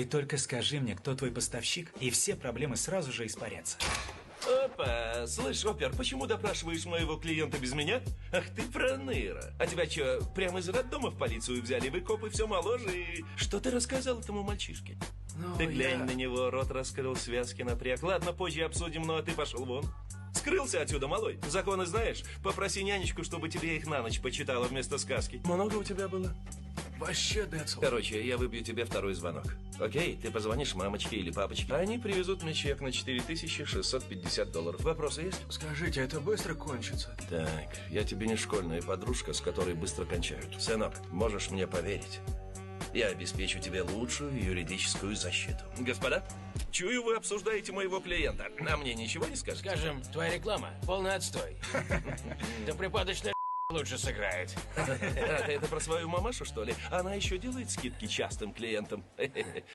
Ты только скажи мне, кто твой поставщик, и все проблемы сразу же испарятся. Опа, слышь, опер, почему допрашиваешь моего клиента без меня? Ах ты проныра. А тебя что, прямо из роддома в полицию взяли? Вы копы все моложе и... Что ты рассказал этому мальчишке? Ты глянь на него, рот раскрыл, связки напряг. Ладно, позже обсудим, ну а ты пошел вон. Скрылся отсюда, малой. Законы знаешь? Попроси нянечку, чтобы тебе их на ночь почитала вместо сказки. Много у тебя было? Вообще, Децл. Короче, я выбью тебе второй звонок. Окей, ты позвонишь мамочке или папочке. Они привезут мне чек на $4650. Вопросы есть? Скажите, это быстро кончится? Так, я тебе не школьная подружка, с которой быстро кончают. Сынок, можешь мне поверить? Я обеспечу тебе лучшую юридическую защиту. Господа, чую, вы обсуждаете моего клиента. А мне ничего не скажете? Скажем, твоя реклама полный отстой. Да припадочная лучше сыграет. А, ты это про свою мамашу, что ли? Она еще делает скидки частым клиентам.